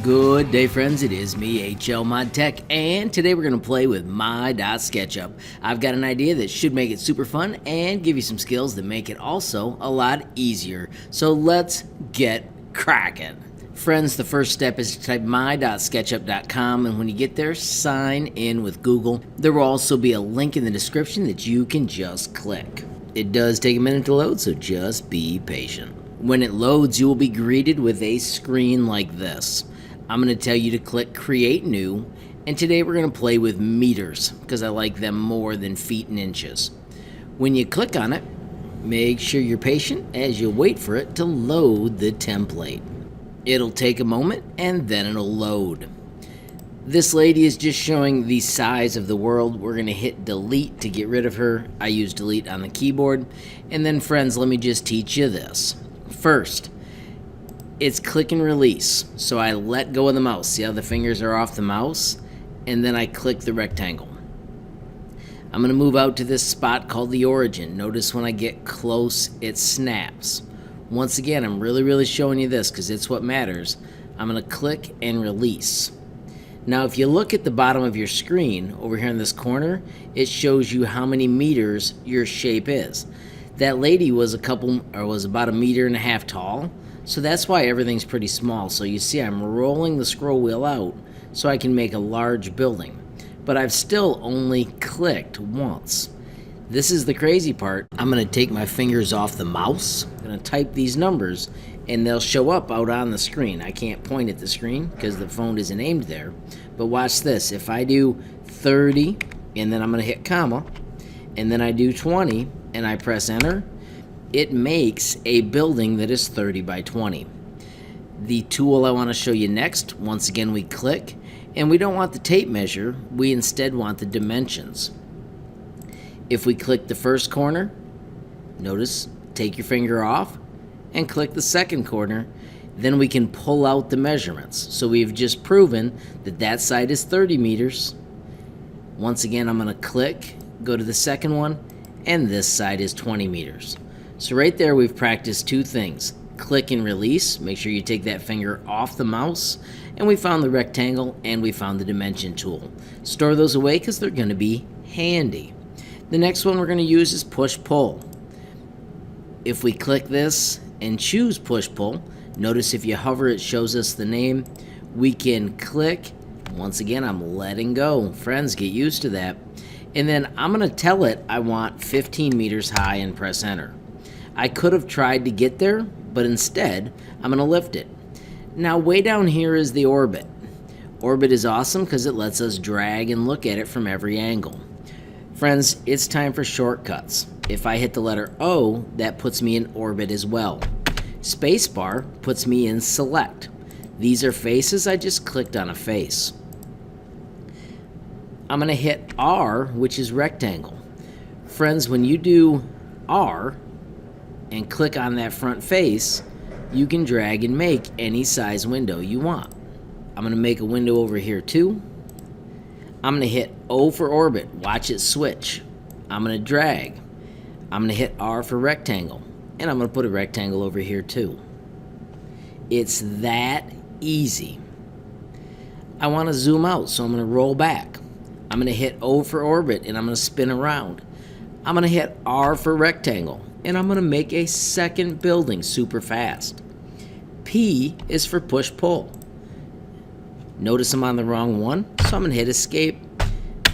Good day, friends. It is me, HLModTech, and today we're going to play with my.sketchup. I've got an idea that should make it super fun and give you some skills that make it also a lot easier. So let's get cracking. Friends, the first step is to type my.sketchup.com, and when you get there, sign in with Google. There will also be a link in the description that you can just click. It does take a minute to load, so just be patient. When it loads, you will be greeted with a screen like this. I'm going to tell you to click Create New, and today we're going to play with meters because I like them more than feet and inches. When you click on it, make sure you're patient as you wait for it to load the template. It'll take a moment and then it'll load. This lady is just showing the size of the world. We're going to hit delete to get rid of her. I use delete on the keyboard. And then, friends, let me just teach you this. First, it's click and release. So I let go of the mouse. See how the fingers are off the mouse? And then I click the rectangle. I'm going to move out to this spot called the origin. Notice when I get close, it snaps. Once again, I'm really showing you this because it's what matters. I'm going to click and release. Now, if you look at the bottom of your screen over here in this corner, it shows you how many meters your shape is. That lady was about 1.5 meters tall. So that's why everything's pretty small. So you see I'm rolling the scroll wheel out so I can make a large building. But I've still only clicked once. This is the crazy part. I'm going to take my fingers off the mouse. I'm going to type these numbers and they'll show up out on the screen. I can't point at the screen because the phone isn't aimed there. But watch this. If I do 30 and then I'm going to hit comma and then I do 20 and I press enter, it makes a building that is 30 by 20. The tool I want to show you next, once again we click, and we don't want the tape measure, we instead want the dimensions. If we click the first corner, notice, take your finger off, and click the second corner, then we can pull out the measurements. So we've just proven that that side is 30 meters. Once again, I'm going to click, go to the second one, and this side is 20 meters. So right there we've practiced two things. Click and release, make sure you take that finger off the mouse, and we found the rectangle and we found the dimension tool. Store those away because they're going to be handy. The next one we're going to use is push-pull. If we click this and choose push-pull, notice if you hover it shows us the name. We can click, once again I'm letting go. Friends, get used to that. And then I'm going to tell it I want 15 meters high and press enter. I could have tried to get there, but instead, I'm going to lift it. Now, way down here is the orbit. Orbit is awesome because it lets us drag and look at it from every angle. Friends, it's time for shortcuts. If I hit the letter O, that puts me in orbit as well. Spacebar puts me in select. These are faces. I just clicked on a face. I'm going to hit R, which is rectangle. Friends, when you do R, and click on that front face, you can drag and make any size window you want. I'm going to make a window over here too. I'm going to hit O for orbit. Watch it switch. I'm going to drag. I'm going to hit R for rectangle. And I'm going to put a rectangle over here too. It's that easy. I want to zoom out, so I'm going to roll back. I'm going to hit O for orbit and I'm going to spin around. I'm going to hit R for rectangle. And I'm going to make a second building super fast. P is for push-pull. Notice I'm on the wrong one, so I'm going to hit escape,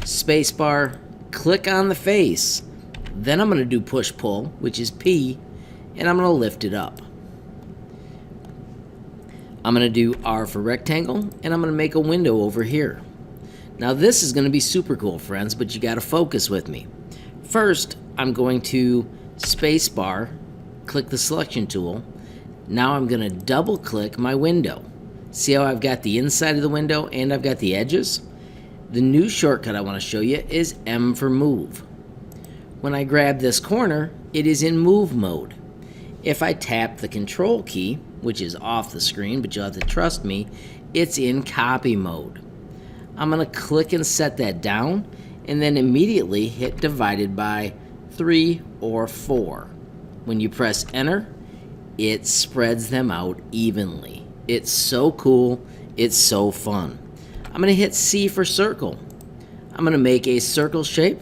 spacebar, click on the face. Then I'm going to do push-pull, which is P, and I'm going to lift it up. I'm going to do R for rectangle, and I'm going to make a window over here. Now this is going to be super cool, friends, but you got to focus with me. First, I'm going to spacebar, click the selection tool. Now I'm going to double click my window. See how I've got the inside of the window and I've got the edges? The new shortcut I want to show you is M for move. When I grab this corner, it is in move mode. If I tap the control key, which is off the screen, but you'll have to trust me, it's in copy mode. I'm going to click and set that down and then immediately hit divided by 3, or 4. When you press enter, it spreads them out evenly. It's so cool, it's so fun. I'm going to hit C for circle. I'm going to make a circle shape,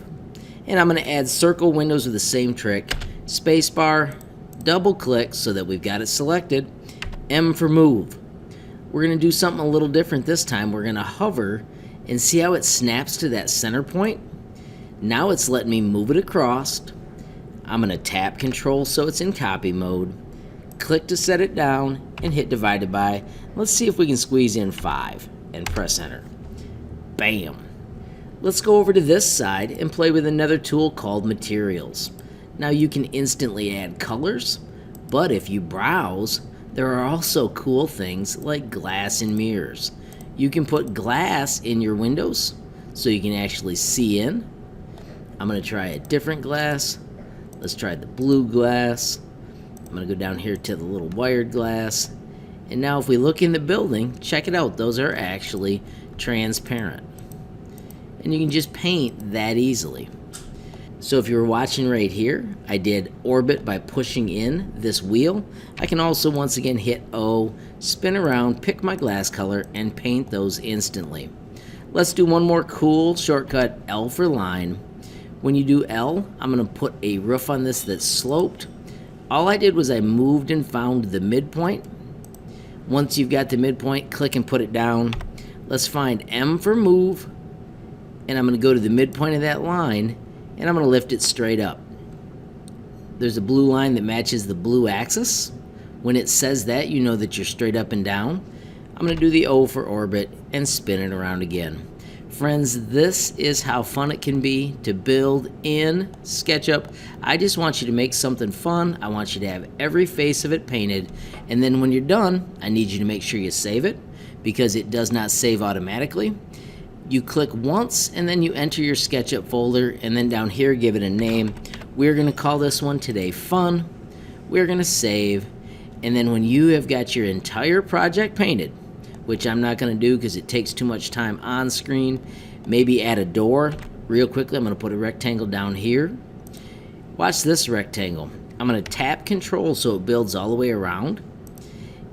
and I'm going to add circle windows with the same trick. Spacebar, double click so that we've got it selected. M for move. We're going to do something a little different this time. We're going to hover and see how it snaps to that center point. Now it's letting me move it across. I'm going to tap control so it's in copy mode. Click to set it down and hit divided by. Let's see if we can squeeze in 5 and press enter. Bam. Let's go over to this side and play with another tool called materials. Now you can instantly add colors, but if you browse, there are also cool things like glass and mirrors. You can put glass in your windows so you can actually see in. I'm going to try a different glass. Let's try the blue glass. I'm going to go down here to the little wired glass. And now if we look in the building, check it out. Those are actually transparent. And you can just paint that easily. So if you were watching right here, I did orbit by pushing in this wheel. I can also once again hit O, spin around, pick my glass color, and paint those instantly. Let's do one more cool shortcut, L for line. When you do L, I'm going to put a roof on this that's sloped. All I did was I moved and found the midpoint. Once you've got the midpoint, click and put it down. Let's find M for move, and I'm going to go to the midpoint of that line, and I'm going to lift it straight up. There's a blue line that matches the blue axis. When it says that, you know that you're straight up and down. I'm going to do the O for orbit and spin it around again. Friends, this is how fun it can be to build in SketchUp. I just want you to make something fun. I want you to have every face of it painted. And then when you're done, I need you to make sure you save it because it does not save automatically. You click once and then you enter your SketchUp folder, and then down here give it a name. We're going to call this one today Fun. We're going to save. And then when you have got your entire project painted, which I'm not going to do because it takes too much time on screen. Maybe add a door. Real quickly, I'm going to put a rectangle down here. Watch this rectangle. I'm going to tap control so it builds all the way around.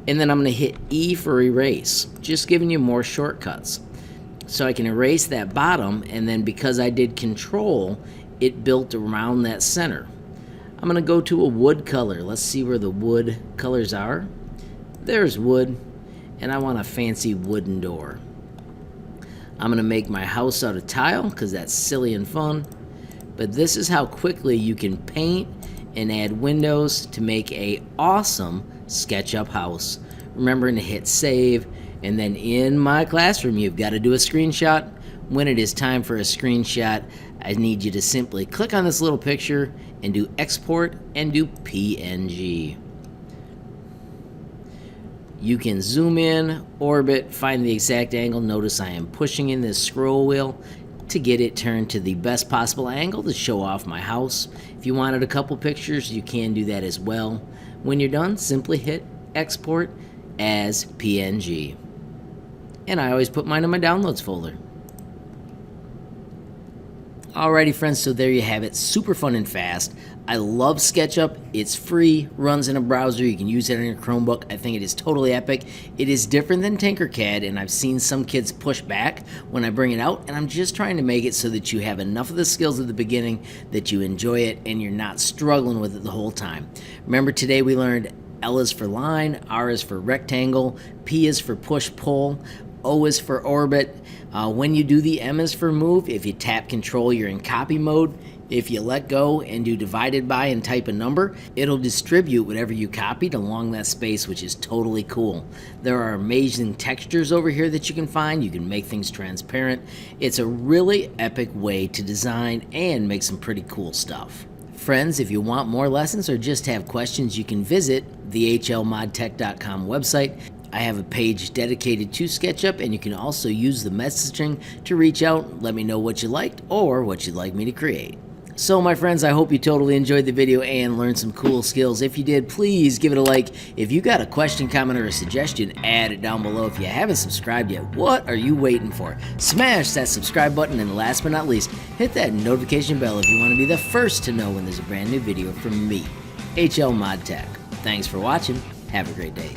And then I'm going to hit E for erase, just giving you more shortcuts. So I can erase that bottom, and then because I did control, it built around that center. I'm going to go to a wood color. Let's see where the wood colors are. There's wood. And I want a fancy wooden door. I'm going to make my house out of tile because that's silly and fun. But this is how quickly you can paint and add windows to make a awesome SketchUp house. Remembering to hit save, and then in my classroom you've got to do a screenshot. When it is time for a screenshot, I need you to simply click on this little picture and do export and do PNG. You can zoom in, orbit, find the exact angle. Notice I am pushing in this scroll wheel to get it turned to the best possible angle to show off my house. If you wanted a couple pictures, you can do that as well. When you're done, simply hit export as PNG. And I always put mine in my downloads folder. Alrighty friends, so there you have it. Super fun and fast. I love SketchUp. It's free, runs in a browser. You can use it on your Chromebook. I think it is totally epic. It is different than Tinkercad, and I've seen some kids push back when I bring it out, and I'm just trying to make it so that you have enough of the skills at the beginning that you enjoy it and you're not struggling with it the whole time. Remember, today we learned L is for line, R is for rectangle, P is for push-pull, O is for orbit. When you do the M is for move. If you tap control, you're in copy mode. If you let go and do divided by and type a number, it'll distribute whatever you copied along that space, which is totally cool. There are amazing textures over here that you can find. You can make things transparent. It's a really epic way to design and make some pretty cool stuff. Friends, if you want more lessons or just have questions, you can visit the HLModTech.com website. I have a page dedicated to SketchUp, and you can also use the messaging to reach out, let me know what you liked or what you'd like me to create. So my friends, I hope you totally enjoyed the video and learned some cool skills. If you did, please give it a like. If you got a question, comment, or a suggestion, add it down below. If you haven't subscribed yet, what are you waiting for? Smash that subscribe button, and last but not least, hit that notification bell if you want to be the first to know when there's a brand new video from me, HLModTech. Thanks for watching. Have a great day.